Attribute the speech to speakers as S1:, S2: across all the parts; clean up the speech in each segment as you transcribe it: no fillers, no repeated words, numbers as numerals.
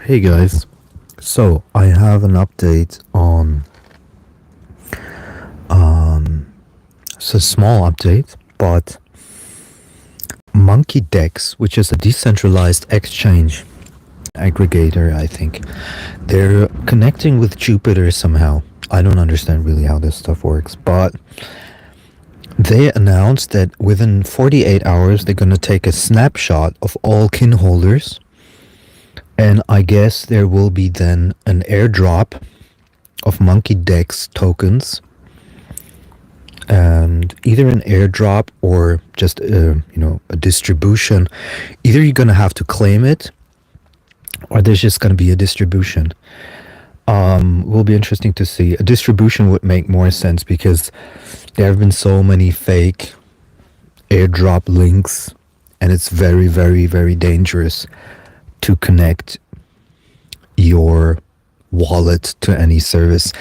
S1: Hey guys, so I have an update on, it's a small update, but Monkey Dex, which is a decentralized exchange aggregator, I think, they're connecting with Jupiter somehow. I don't understand really how this stuff works, but they announced that within 48 hours they're gonna take a snapshot of all kin holders, and I guess there will be then an airdrop of Monkey Dex tokens, and either an airdrop or just a distribution. Either you're gonna have to claim it, or there's just gonna be a distribution. Will be interesting to see. A distribution would make more sense because there have been so many fake airdrop links, and it's very, very, very dangerous to connect your wallet to any service.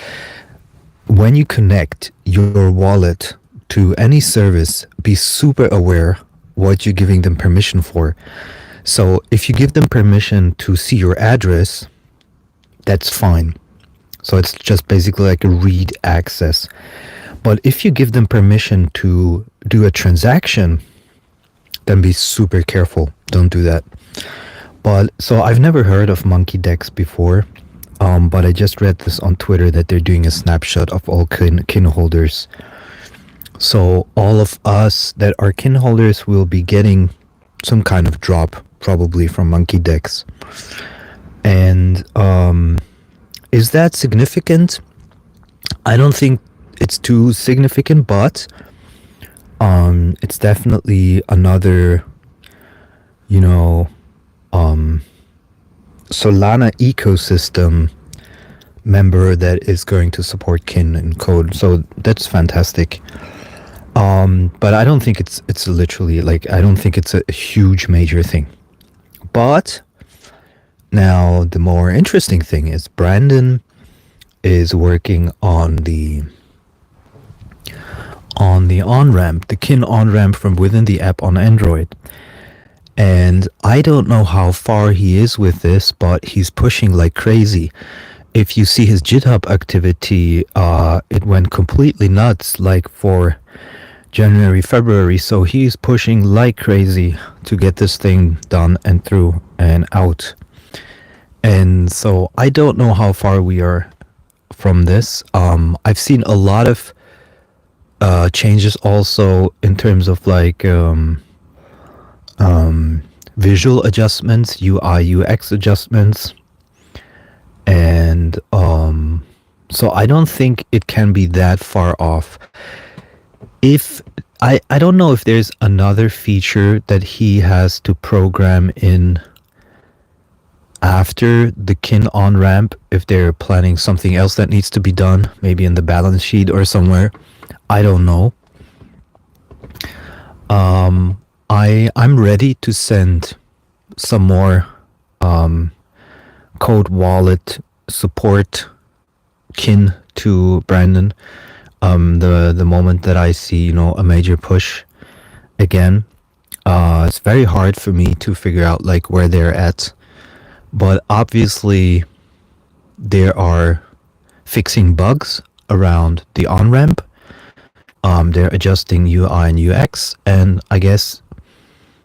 S1: When you connect your wallet to any service, be super aware what you're giving them permission for. So if you give them permission to see your address, that's fine. So it's just basically like a read access. But if you give them permission to do a transaction, then be super careful. Don't do that. But so I've never heard of Monkey Dex before. But I just read this on Twitter that they're doing a snapshot of all kin holders. So all of us that are kin holders will be getting some kind of drop, probably from Monkey Dex. And is that significant? I don't think it's too significant, but it's definitely another, Solana ecosystem member that is going to support kin and code. So that's fantastic. But I don't think it's literally I don't think it's a huge major thing. But now the more interesting thing is Brandon is working on the on-ramp, the kin on-ramp from within the app on Android. And I don't know how far he is with this, but he's pushing like crazy. If you see his GitHub activity, it went completely nuts, like for January, February. So he's pushing like crazy to get this thing done and through and out. And so I don't know how far we are from this. I've seen a lot of changes also in terms of visual adjustments, UI, UX adjustments. And so I don't think it can be that far off. If I don't know if there's another feature that he has to program in after the kin on ramp, if they're planning something else that needs to be done, maybe in the balance sheet or somewhere. I don't know. I'm ready to send some more code wallet support kin to Brandon the moment that I see a major push again. It's very hard for me to figure out where they're at, but obviously they are fixing bugs around the on-ramp. They're adjusting UI and UX, and I guess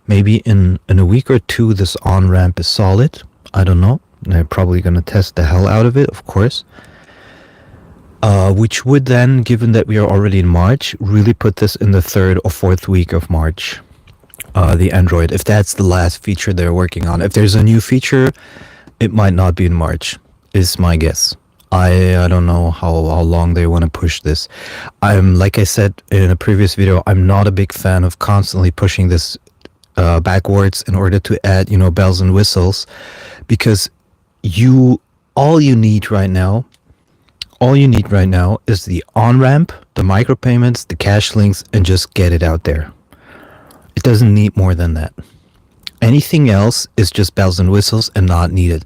S1: maybe in a week or two this on-ramp is solid. I don't know. They're probably going to test the hell out of it, of course. Which would then, given that we are already in March, really put this in the 3rd or 4th week of March. The Android, if that's the last feature they're working on. If there's a new feature, it might not be in March, is my guess. I don't know how long they want to push this. Like I said in a previous video, I'm not a big fan of constantly pushing this backwards in order to add, bells and whistles, because all you need right now is the on-ramp, the micropayments, the cash links, and just get it out there. It doesn't need more than that. Anything else is just bells and whistles and not needed.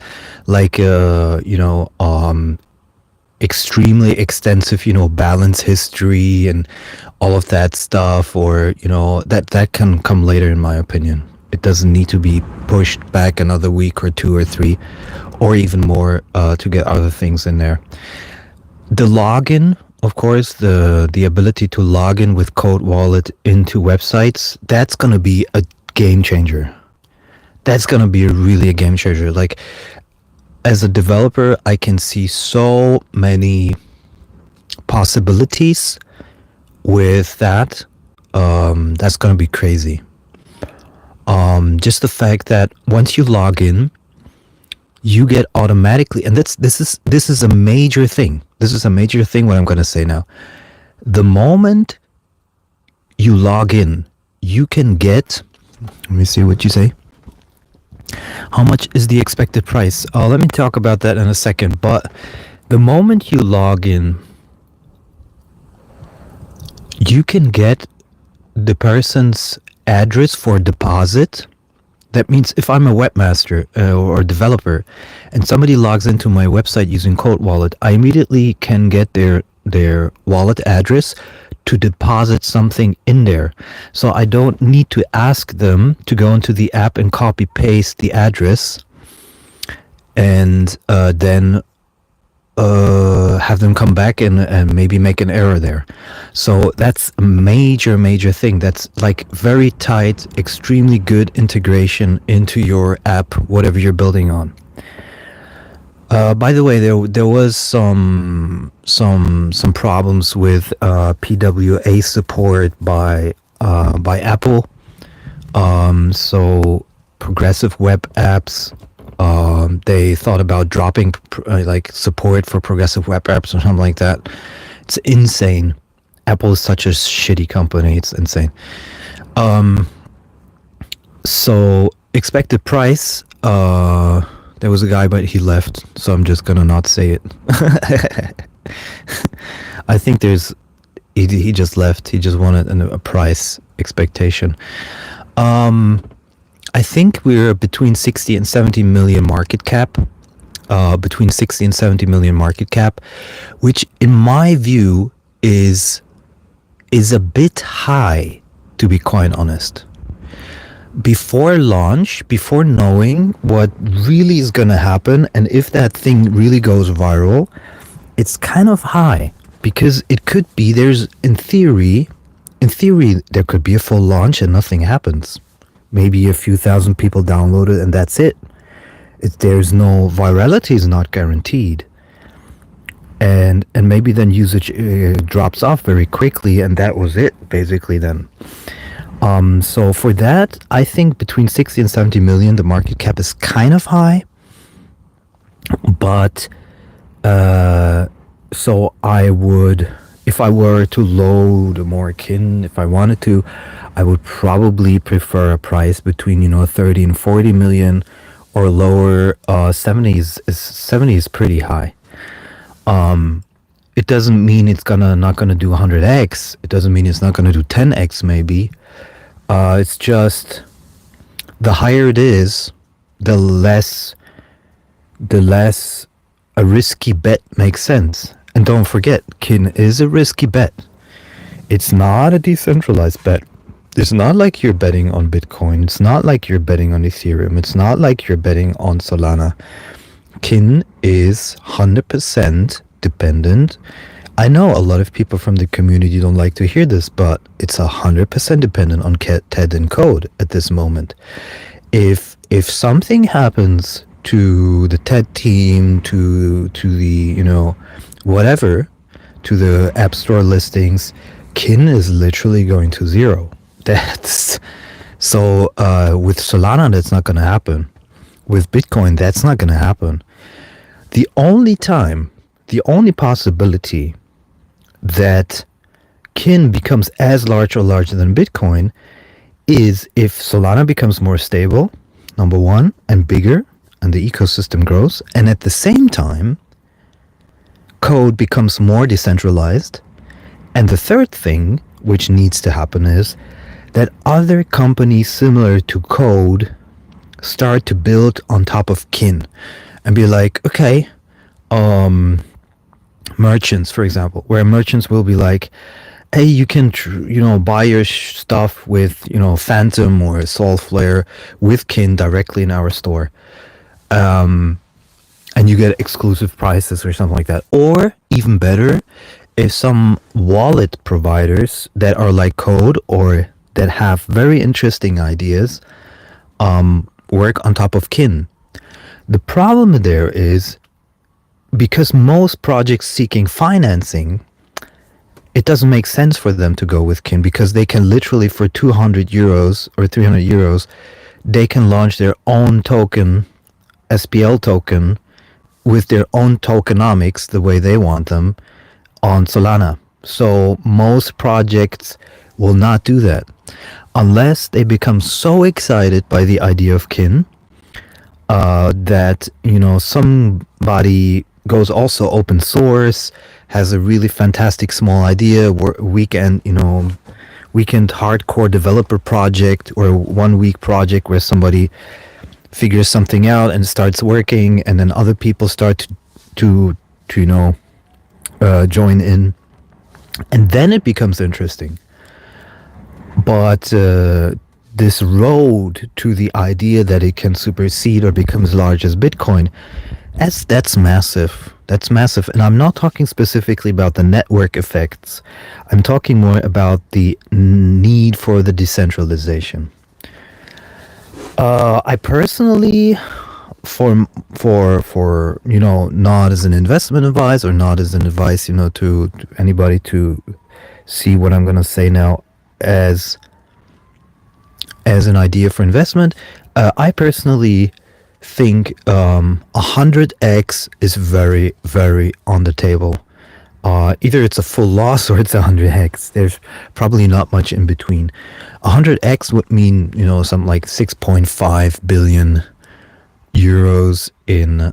S1: Extremely extensive, balance history and all of that stuff, or, that can come later in my opinion. It doesn't need to be pushed back another week or 2 or 3. or even more to get other things in there. The login, of course, the ability to log in with Code Wallet into websites, that's going to be a game changer. That's going to be really a game changer. Like, as a developer, I can see so many possibilities with that. That's going to be crazy. Just the fact that once you log in, you get automatically, and this is a major thing. This is a major thing. What I'm going to say now, the moment you log in, you can get. Let me see what you say. How much is the expected price? Let me talk about that in a second. But the moment you log in, you can get the person's address for deposit. That means if I'm a webmaster or developer and somebody logs into my website using Code Wallet, I immediately can get their wallet address to deposit something in there. So I don't need to ask them to go into the app and copy paste the address and then have them come back and maybe make an error there. So that's a major thing. That's like very tight, extremely good integration into your app, whatever you're building on. By the way, there was some problems with PWA support by Apple. So progressive web apps, they thought about dropping like support for progressive web apps or something like that. It's insane. Apple is such a shitty company. It's insane. So expected price. There was a guy, but he left, so I'm just gonna not say it. I think he just left. He just wanted a price expectation. I think we're between 60 and 70 million market cap. Between 60 and 70 million market cap, which in my view is a bit high, to be quite honest. Before launch, before knowing what really is going to happen, and if that thing really goes viral, it's kind of high, because it could be, in theory, there could be a full launch and nothing happens. Maybe a few thousand people download it and that's it. There's no virality is not guaranteed. And maybe then usage drops off very quickly, and that was it, basically then. So for that, I think between 60 and 70 million, the market cap is kind of high. But, so I would, if I were to load more kin, if I wanted to, I would probably prefer a price between, 30 and 40 million or lower. 70 is pretty high. It doesn't mean it's not gonna do 100x. It doesn't mean it's not gonna do 10x maybe. It's just the higher it is, the less a risky bet makes sense. And don't forget, kin is a risky bet. It's not a decentralized bet. It's not like you're betting on Bitcoin. It's not like you're betting on Ethereum. It's not like you're betting on Solana. Kin is 100% dependent. I know a lot of people from the community don't like to hear this, but it's 100% dependent on TED and Code at this moment. If something happens to the TED team, to the whatever, to the App Store listings, kin is literally going to zero. That's so. With Solana, that's not going to happen. With Bitcoin, that's not going to happen. The only possibility that kin becomes as large or larger than Bitcoin is if Solana becomes more stable, number one, and bigger, and the ecosystem grows, and at the same time, Code becomes more decentralized. And the third thing which needs to happen is that other companies similar to Code start to build on top of kin and be like, okay, merchants, for example, where merchants will be like, hey, you can buy your stuff with Phantom or Soulflare with kin directly in our store. and you get exclusive prices or something like that. Or even better, if some wallet providers that are like Code or that have very interesting ideas work on top of Kin. The problem there is because most projects seeking financing, it doesn't make sense for them to go with Kin because they can literally, for 200 euros or 300 euros, they can launch their own token, SPL token, with their own tokenomics the way they want them on Solana. So most projects will not do that unless they become so excited by the idea of Kin that, you know, somebody goes also open source, has a really fantastic small idea, weekend hardcore developer project or 1 week project where somebody figures something out and starts working, and then other people start to join in, and then it becomes interesting. But this road to the idea that it can supersede or become as large as Bitcoin, that's massive. That's massive. And I'm not talking specifically about the network effects. I'm talking more about the need for the decentralization. I personally, for not as an investment advice or not as an advice, to anybody to see what I'm going to say now as an idea for investment, I personally think 100x is very, very on the table. Either it's a full loss or it's 100x. There's probably not much in between. 100x would mean, something like 6.5 billion euros in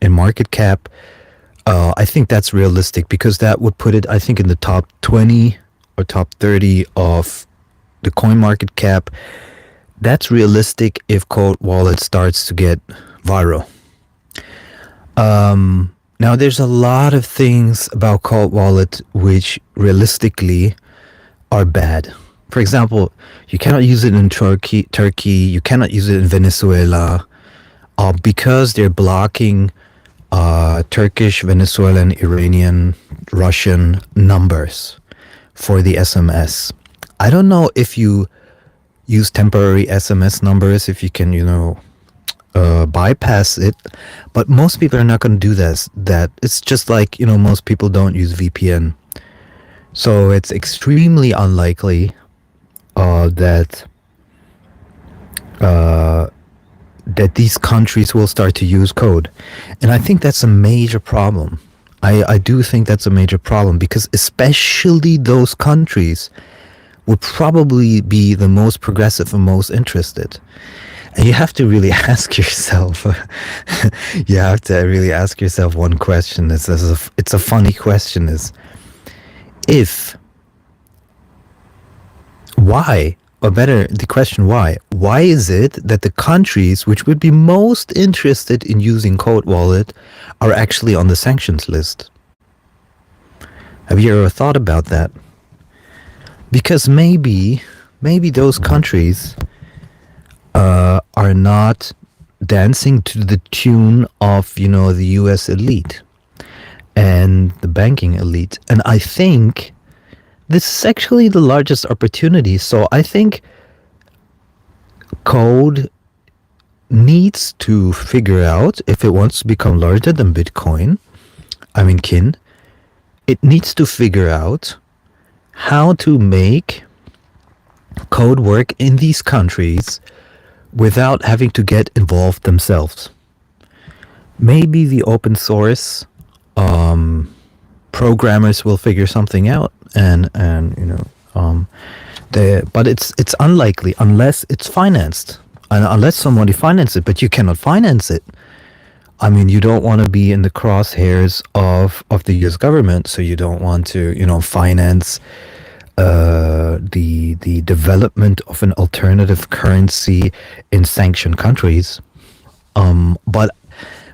S1: market cap. I think that's realistic because that would put it, I think, in the top 20 or top 30 of the coin market cap. That's realistic if Cold Wallet starts to get viral. Now, there's a lot of things about Cold Wallet which realistically are bad. For example, you cannot use it in Turkey. You cannot use it in Venezuela because they're blocking Turkish, Venezuelan, Iranian, Russian numbers for the SMS. I don't know if you use temporary SMS numbers, if you can, bypass it, but most people are not going to do that. It's just like, most people don't use VPN. So it's extremely unlikely that these countries will start to use code. And I think that's a major problem. I do think that's a major problem because especially those countries would probably be the most progressive and most interested. And you have to really ask yourself, one question. It's a funny question, is why, or better, the question why is it that the countries which would be most interested in using Cold Wallet are actually on the sanctions list? Have you ever thought about that? Because maybe those countries are not dancing to the tune of, the US elite and the banking elite. And I think this is actually the largest opportunity. So I think Code needs to figure out, if it wants to become larger than Bitcoin, Kin, it needs to figure out how to make code work in these countries without having to get involved themselves. Maybe the open source programmers will figure something out, but it's unlikely unless it's financed, and unless somebody finances it. But you cannot finance it. You don't want to be in the crosshairs of the US government, so you don't want to, finance the development of an alternative currency in sanctioned countries.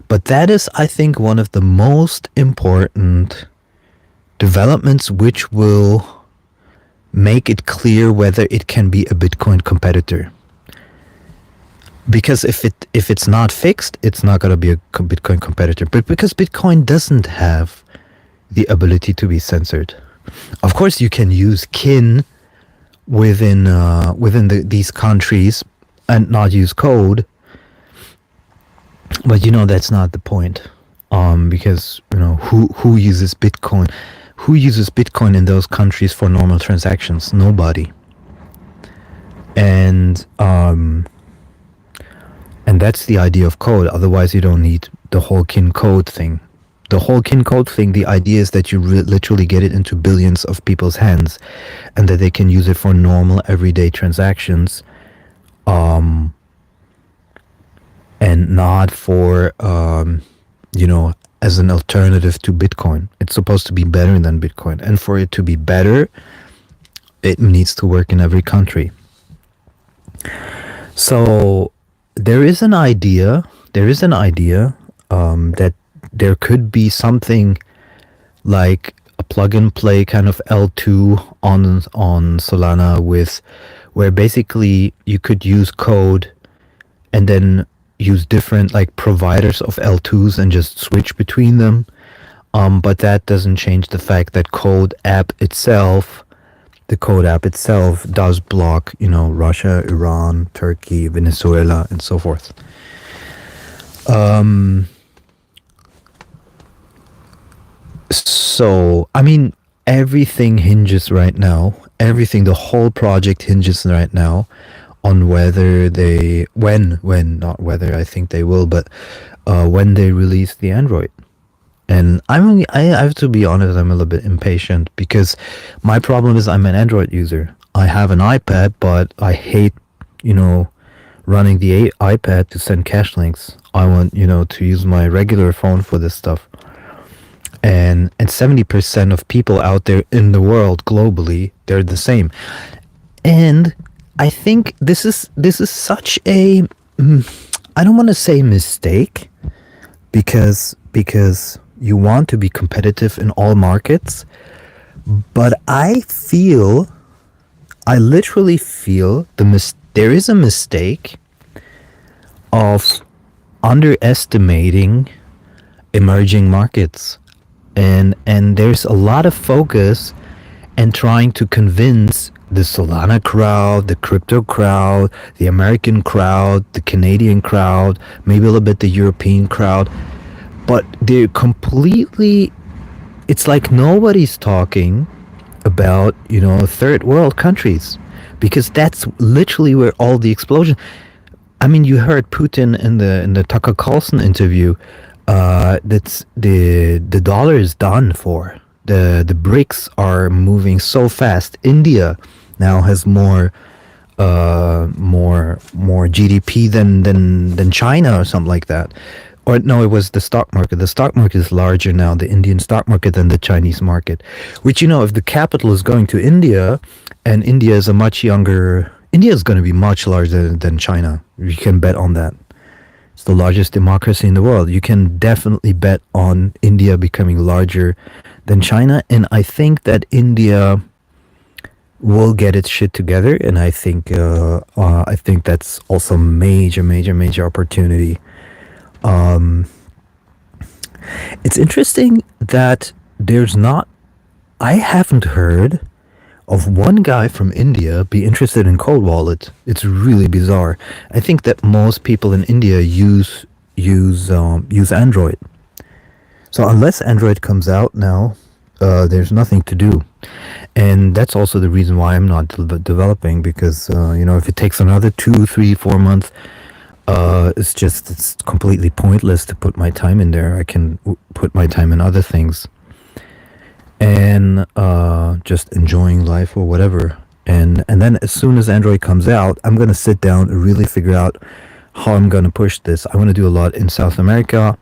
S1: But that is, I think, one of the most important developments which will make it clear whether it can be a Bitcoin competitor. because if it's not fixed, it's not going to be a Bitcoin competitor. But because Bitcoin doesn't have the ability to be censored, of course you can use kin within these countries and not use code, but that's not the point. Because who uses Bitcoin? Who uses Bitcoin in those countries for normal transactions? Nobody. And that's the idea of code. Otherwise, you don't need the whole kin code thing. The whole kin code thing, the idea is that you literally get it into billions of people's hands and that they can use it for normal everyday transactions, and not for, as an alternative to Bitcoin. It's supposed to be better than Bitcoin. And for it to be better, it needs to work in every country. So there is an idea that there could be something like a plug and play kind of L2 on Solana, where basically you could use code and then use different like providers of L2s and just switch between them. But that doesn't change the fact that the code app itself does block, Russia, Iran, Turkey, Venezuela, and so forth. So, I mean, everything hinges right now. The whole project hinges right now on whether not whether, I think they will, but when they release the Android. And I have to be honest, I'm a little bit impatient because my problem is I'm an Android user. I have an iPad, but I hate, running the iPad to send cache links. I want, to use my regular phone for this stuff. And 70% of people out there in the world globally, they're the same. And I think this is such a, I don't want to say mistake, because you want to be competitive in all markets, but I literally feel there is a mistake of underestimating emerging markets, and there's a lot of focus and trying to convince the Solana crowd, the crypto crowd, the American crowd, the Canadian crowd, maybe a little bit the European crowd, but they're completely, it's like nobody's talking about, third world countries, because that's literally where all the explosion. I mean, you heard Putin in the Tucker Carlson interview. That's the dollar is done for. The BRICS are moving so fast. India now has more GDP than China or something like that. Or no, it was the stock market. The stock market is larger now, the Indian stock market, than the Chinese market. Which, if the capital is going to India, and India is India is going to be much larger than China. You can bet on that. It's the largest democracy in the world. You can definitely bet on India becoming larger than China. And I think that India will get its shit together. And I think that's also major opportunity. It's interesting that I haven't heard of one guy from India be interested in Cold Wallet. It's really bizarre. I think that most people in India use Android. So unless Android comes out now, there's nothing to do. And that's also the reason why I'm not developing, because if it takes another 2, 3, 4 months, it's completely pointless to put my time in there. I can put my time in other things, and just enjoying life or whatever. And then as soon as Android comes out, I'm gonna sit down and really figure out how I'm gonna push this. I want to do a lot in South America,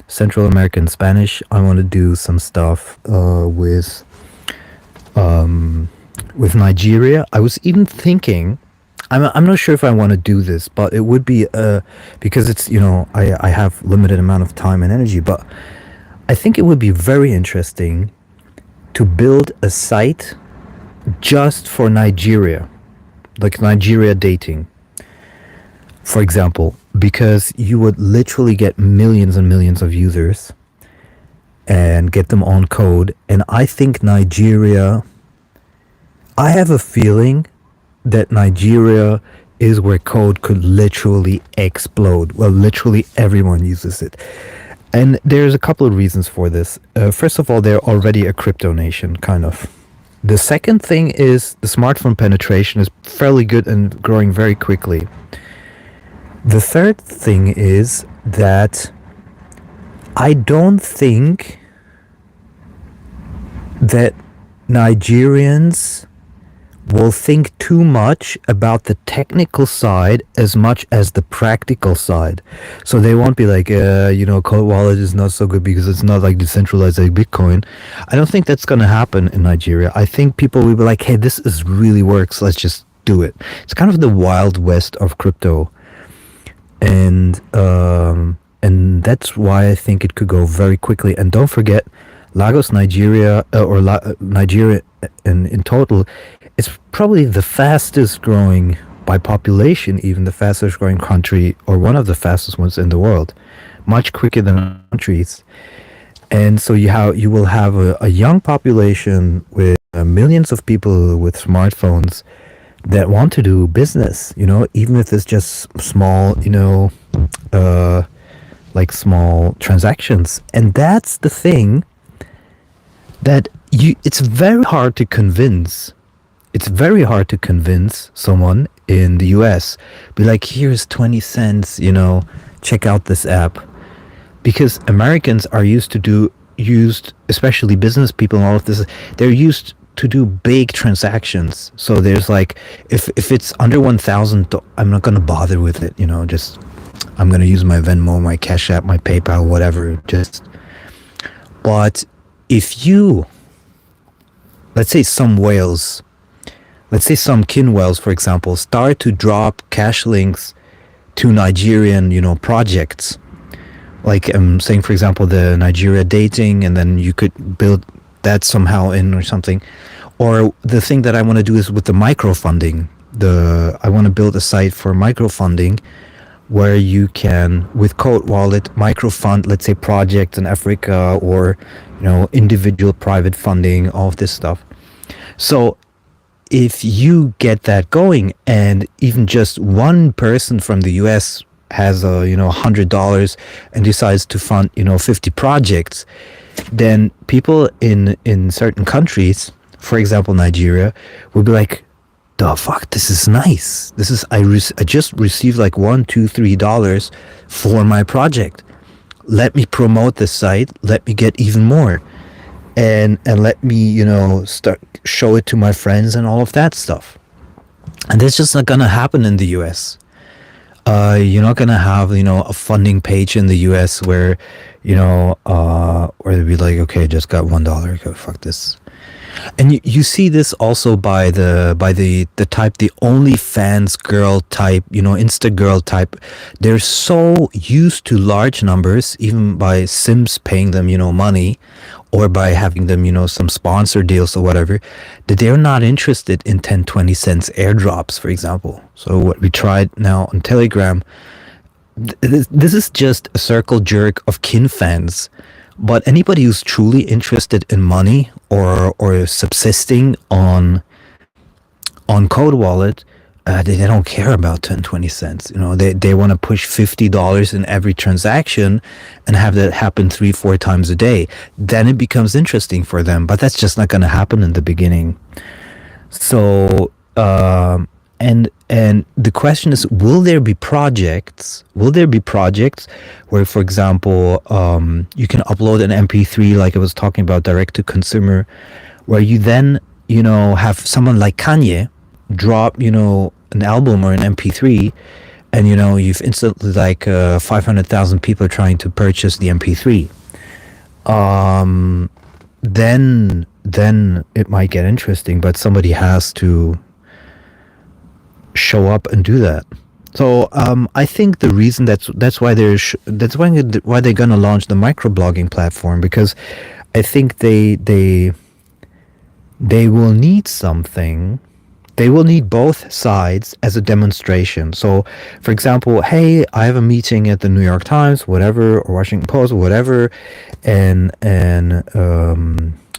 S1: Central America, and Spanish. I want to do some stuff with Nigeria. I was even thinking, I'm not sure if I want to do this, but it would be because it's I have limited amount of time and energy, but I think it would be very interesting to build a site just for Nigeria, like Nigeria dating, for example, because you would literally get millions and millions of users and get them on code. And I think Nigeria, I have a feeling that Nigeria is where code could literally explode. Well, literally everyone uses it. And there's a couple of reasons for this. First of all, they're already a crypto nation, kind of. The second thing is the smartphone penetration is fairly good and growing very quickly. The third thing is that I don't think that Nigerians will think too much about the technical side as much as the practical side. So they won't be like, cold wallet is not so good because it's not like decentralized like Bitcoin. I don't think that's going to happen in Nigeria. I think people will be like, hey, this is really works. Let's just do it. It's kind of the wild west of crypto. And that's why I think it could go very quickly. And don't forget, Lagos, Nigeria, Nigeria in total, is probably the fastest growing by population, even the fastest growing country, or one of the fastest ones in the world, much quicker than countries. And so you will have a young population with millions of people with smartphones that want to do business, even if it's just small, like small transactions. And that's the thing that it's very hard to convince. It's very hard to convince someone in the US, be like, here's 20 cents, check out this app. Because Americans are used, especially business people and all of this, they're used to do big transactions. So there's like, if it's under 1,000, I'm not going to bother with it, I'm going to use my Venmo, my Cash App, my PayPal, whatever, but if you, let's say some kin whales, for example, start to drop cash links to Nigerian, projects, like I'm saying, for example, the Nigeria dating, and then you could build that somehow in or something. Or the thing that I want to do is with the microfunding. I want to build a site for microfunding where you can, with Code Wallet, microfund, let's say, projects in Africa, or individual private funding, all of this stuff. So if you get that going, and even just one person from the US has $100 and decides to fund 50 projects, then people in certain countries, for example Nigeria, will be like, the fuck, this is nice. I just received like $1, $2, $3 for my project. Let me promote this site. Let me get even more, and let me start show it to my friends and all of that stuff. And that's just not gonna happen in the US. You're not gonna have a funding page in the US where where they'd be like, okay, just got $1. Go fuck this. And you see this also by the type, the OnlyFans girl type, Insta girl type. They're so used to large numbers, even by Sims paying them, money, or by having them, some sponsor deals or whatever, that they're not interested in 10, 20 cents airdrops, for example. So what we tried now on Telegram, this is just a circle jerk of kin fans. But anybody who's truly interested in money or subsisting on Code Wallet, they don't care about 10, 20 cents. They want to push $50 in every transaction and have that happen 3-4 times a day. Then it becomes interesting for them. But that's just not going to happen in the beginning. So and the question is, will there be projects where, for example, you can upload an MP3, like I was talking about, direct to consumer, where you then have someone like Kanye drop an album or an MP3, and you've instantly like 500,000 people trying to purchase the MP3. Then it might get interesting, but somebody has to show up and do that. So I think the reason that's why they're gonna launch the microblogging platform, because I think they will need something they will need both sides as a demonstration. So, for example, hey, I have a meeting at the New York Times, whatever, or Washington Post, whatever, and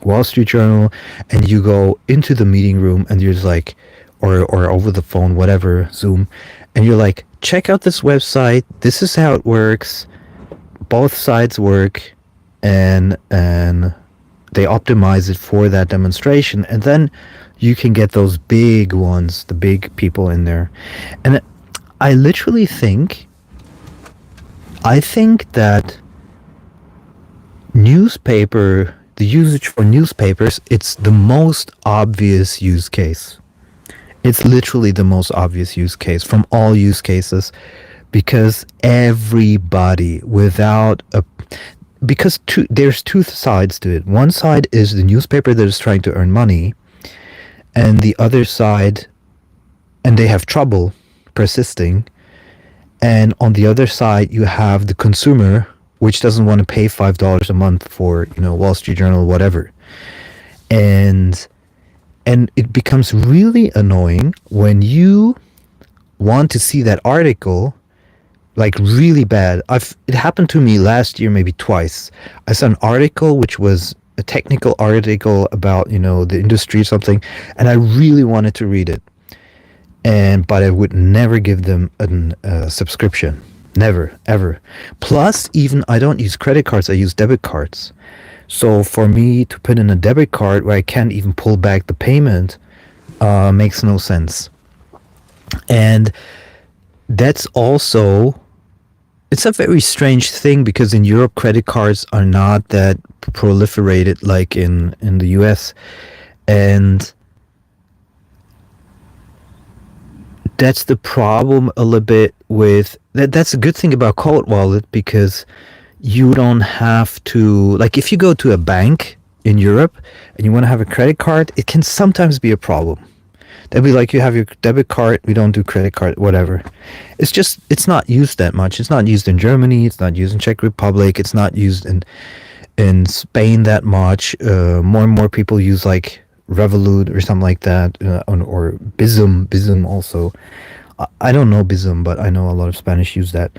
S1: Wall Street Journal, and you go into the meeting room and you're just like, or over the phone, whatever, Zoom, and you're like, check out this website. This is how it works. Both sides work, and they optimize it for that demonstration, and then you can get those big ones, the big people in there. And I literally think that the usage for newspapers, it's the most obvious use case. It's literally the most obvious use case from all use cases, because everybody there's two sides to it. One side is the newspaper that is trying to earn money, and the other side, and they have trouble persisting. And on the other side, you have the consumer, which doesn't want to pay $5 a month for, Wall Street Journal, whatever. And it becomes really annoying when you want to see that article, like really bad. It happened to me last year maybe twice. I saw an article which was a technical article about, the industry or something, and I really wanted to read it. But I would never give them a subscription. Never, ever. Plus, even I don't use credit cards, I use debit cards. So for me to put in a debit card where I can't even pull back the payment makes no sense. And that's also, it's a very strange thing, because in Europe, credit cards are not that proliferated like in the US. And that's the problem a little bit with that. That's a good thing about Cold Wallet, because you don't have to, like, if you go to a bank in Europe and you want to have a credit card, it can sometimes be a problem. They'll be like, you have your debit card, we don't do credit card, whatever. It's not used that much. It's not used in Germany, it's not used in Czech Republic, it's not used in Spain that much. More and more people use like Revolut or something like that, or Bizum also. I don't know Bizum, but I know a lot of Spanish use that.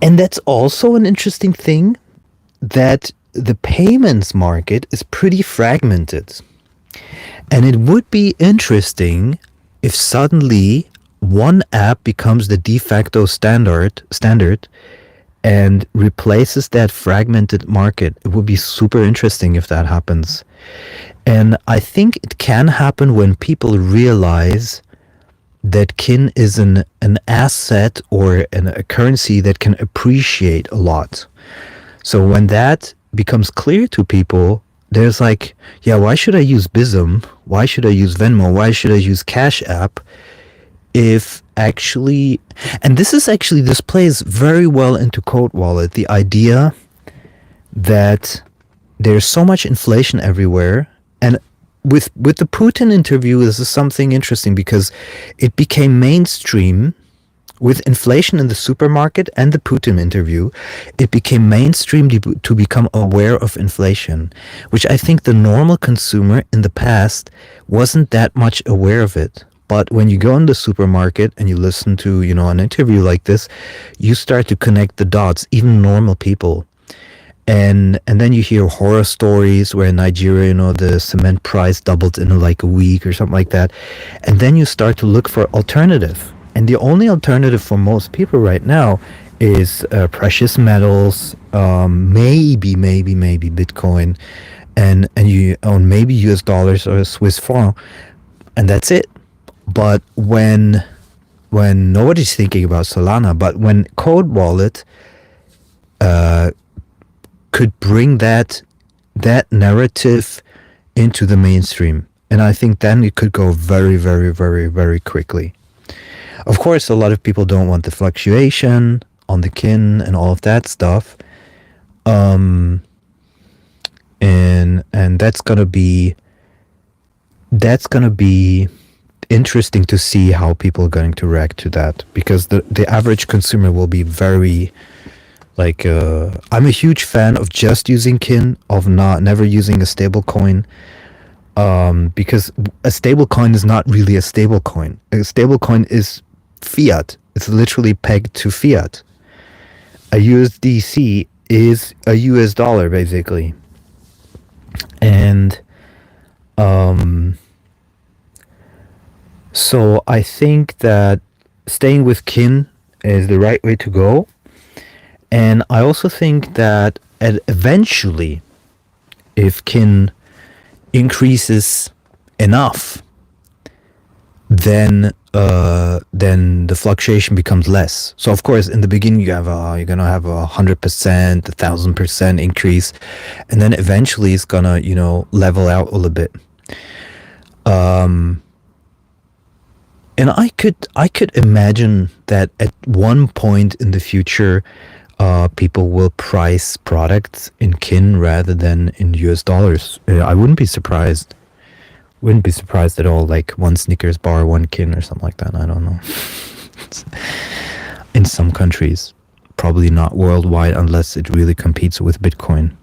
S1: And that's also an interesting thing, that the payments market is pretty fragmented. And it would be interesting if suddenly one app becomes the de facto standard and replaces that fragmented market. It would be super interesting if that happens. And I think it can happen when people realize that kin is an asset or a currency that can appreciate a lot. So when that becomes clear to people, there's like, yeah, why should I use Bizum? Why should I use Venmo? Why should I use Cash App? If actually, and this plays very well into Cold Wallet, the idea that there's so much inflation everywhere. And with the Putin interview, this is something interesting, because it became mainstream with inflation in the supermarket and the Putin interview. It became mainstream to become aware of inflation, which I think the normal consumer in the past wasn't that much aware of it. But when you go in the supermarket and you listen to, an interview like this, you start to connect the dots, even normal people. And then you hear horror stories where in Nigeria, the cement price doubled in like a week or something like that. And then you start to look for alternative. And the only alternative for most people right now is precious metals, maybe Bitcoin, and you own maybe US dollars or Swiss franc, and that's it. But when nobody's thinking about Solana, but when Cold Wallet could bring that narrative into the mainstream, and I think then it could go very, very, very, very quickly. Of course, a lot of people don't want the fluctuation on the kin and all of that stuff, and that's gonna be interesting to see how people are going to react to that, because the average consumer will be very like, I'm a huge fan of just using kin, of never using a stable coin. Because a stable coin is not really a stable coin. A stable coin is fiat. It's literally pegged to fiat. A USDC is a US dollar basically. And so I think that staying with kin is the right way to go. And I also think that eventually, if kin increases enough, then the fluctuation becomes less. So of course, in the beginning, you're gonna have 100%, 1,000% increase, and then eventually it's gonna level out a little bit. And I could imagine that at one point in the future, people will price products in kin rather than in US dollars. I wouldn't be surprised. Wouldn't be surprised at all. Like one Snickers bar, one kin, or something like that. I don't know. In some countries, probably not worldwide, unless it really competes with Bitcoin.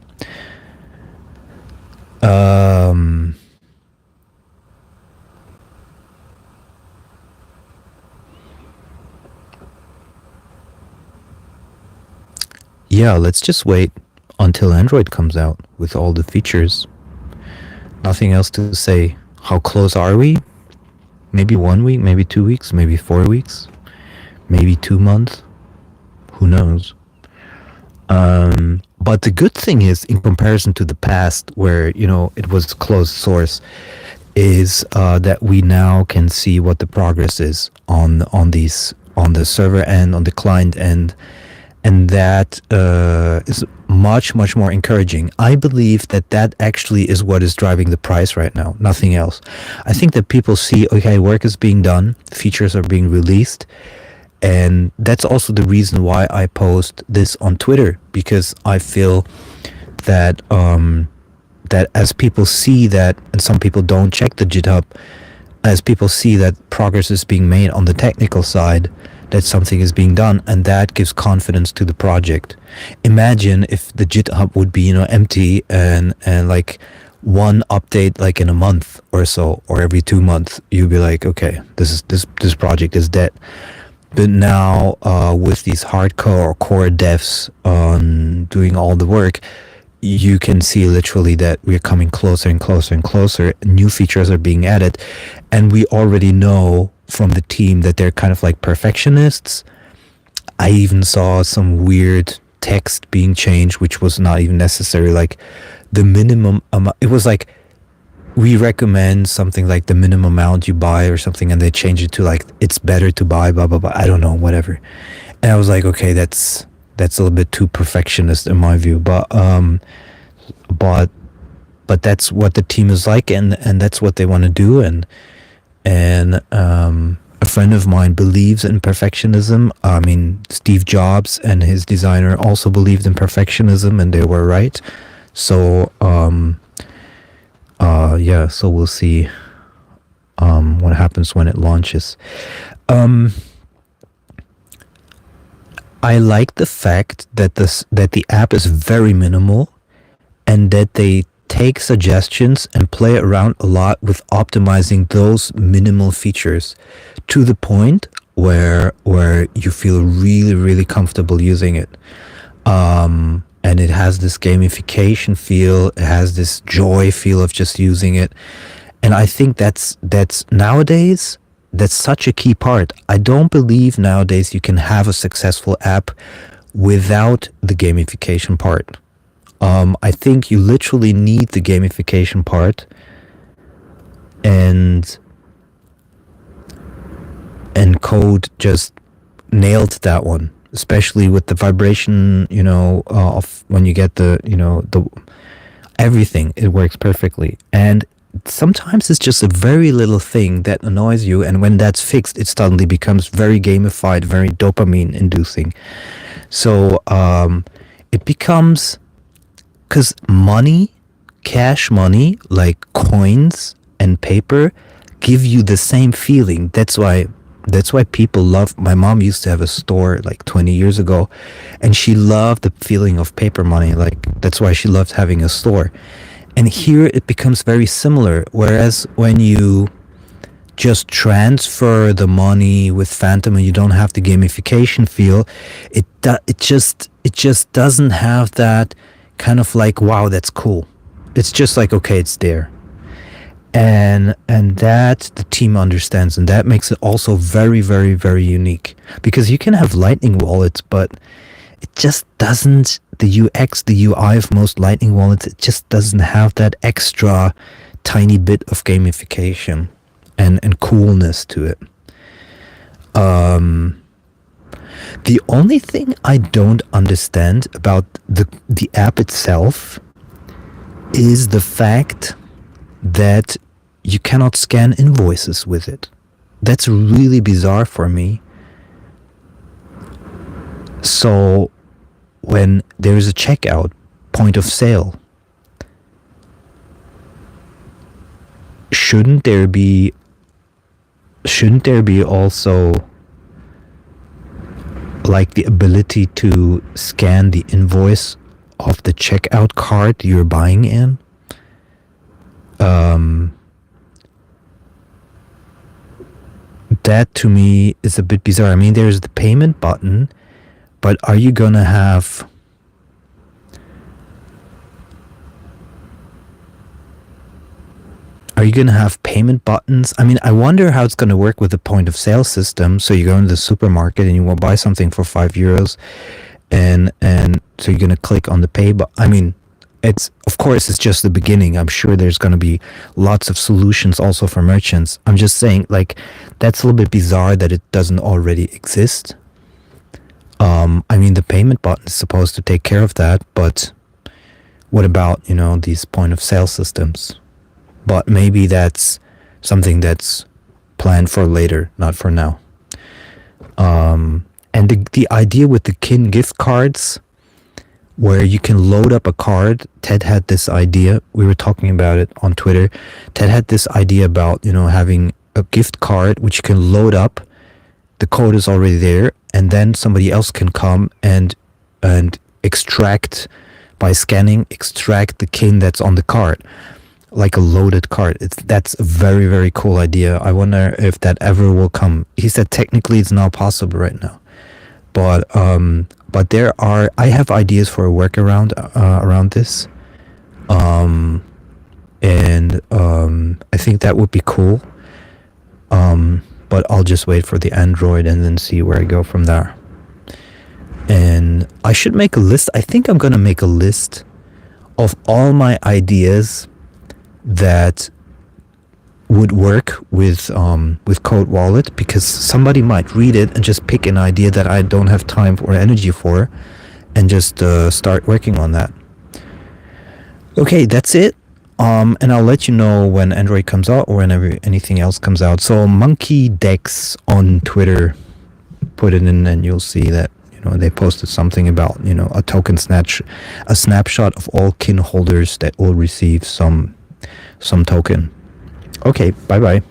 S1: Yeah, let's just wait until Android comes out with all the features. Nothing else to say. How close are we? Maybe 1 week, maybe 2 weeks, maybe 4 weeks, maybe 2 months. Who knows? But the good thing is, in comparison to the past, where it was closed source, is that we now can see what the progress is on the server end, on the client end, and that is much more encouraging. I believe that actually is what is driving the price right now, nothing else. I think that people see, okay, work is being done, features are being released, and that's also the reason why I post this on Twitter, because I feel that that as people see that, and some people don't check the GitHub, as people see that progress is being made on the technical side, that something is being done, and that gives confidence to the project. Imagine if the GitHub would be empty and like one update like in a month or so, or every 2 months, you'd be like, okay, this project is dead. But now with these hardcore or core devs doing all the work, you can see literally that we're coming closer and closer and closer. New features are being added, and we already know from the team that they're kind of like perfectionists. I even saw some weird text being changed, which was not even necessary. Like the minimum amount, it was like, we recommend something like the minimum amount you buy or something, and they change it to like, it's better to buy blah blah blah, I don't know, whatever. And I was like, okay, that's a little bit too perfectionist in my view, but that's what the team is like, and that's what they want to do. And a friend of mine believes in perfectionism. I mean, Steve Jobs and his designer also believed in perfectionism, and they were right. So yeah, so we'll see what happens when it launches. I like the fact that the app is very minimal, and that they take suggestions and play around a lot with optimizing those minimal features to the point where you feel really comfortable using it. And it has this gamification feel, it has this joy feel of just using it. And I think that's nowadays, that's such a key part. I don't believe nowadays you can have a successful app without the gamification part. I think you literally need the gamification part, and Code just nailed that one, especially with the vibration, of when you get the everything, it works perfectly. And sometimes it's just a very little thing that annoys you, and when that's fixed, it suddenly becomes very gamified, very dopamine inducing. So it becomes, because cash money, like coins and paper, give you the same feeling. That's why people love. My mom used to have a store like 20 years ago, and she loved the feeling of paper money. Like that's why she loved having a store. And here it becomes very similar. Whereas when you just transfer the money with Phantom and you don't have the gamification feel, it just doesn't have that kind of like, wow, that's cool. It's just like, okay, it's there. And that the team understands, and that makes it also very, very, very unique. Because you can have Lightning wallets, but it just doesn't, the UX, the UI of most Lightning wallets, it just doesn't have that extra tiny bit of gamification and coolness to it. The only thing I don't understand about the app itself is the fact that you cannot scan invoices with it. That's really bizarre for me. So when there is a checkout point of sale, shouldn't there be also like the ability to scan the invoice of the checkout card you're buying in? That to me is a bit bizarre. I mean, there's the payment button, but are you gonna have payment buttons? I mean, I wonder how it's gonna work with the point of sale system. So you go into the supermarket and you want to buy something for €5, and so you're gonna click on the pay button. I mean, it's just the beginning. I'm sure there's going to be lots of solutions also for merchants. I'm just saying, like, that's a little bit bizarre that it doesn't already exist. I mean, the payment button is supposed to take care of that, but what about, these point of sale systems? But maybe that's something that's planned for later, not for now. And the idea with the kin gift cards, where you can load up a card. Ted had this idea. We were talking about it on Twitter. Ted had this idea about, having a gift card which you can load up. The code is already there, and then somebody else can come and extract, by scanning, extract the kin that's on the card, like a loaded card. That's a very, very cool idea. I wonder if that ever will come. He said technically it's not possible right now. But I have ideas for a workaround around this, and I think that would be cool. But I'll just wait for the Android and then see where I go from there. And I should make a list. I think I'm gonna make a list of all my ideas that would work with Code Wallet, because somebody might read it and just pick an idea that I don't have time or energy for, and just start working on that. Okay, that's it. And I'll let you know when Android comes out or whenever anything else comes out. So Monkey Dex on Twitter, put it in and you'll see that they posted something about a snapshot of all kin holders that will receive some token. Okay, bye-bye.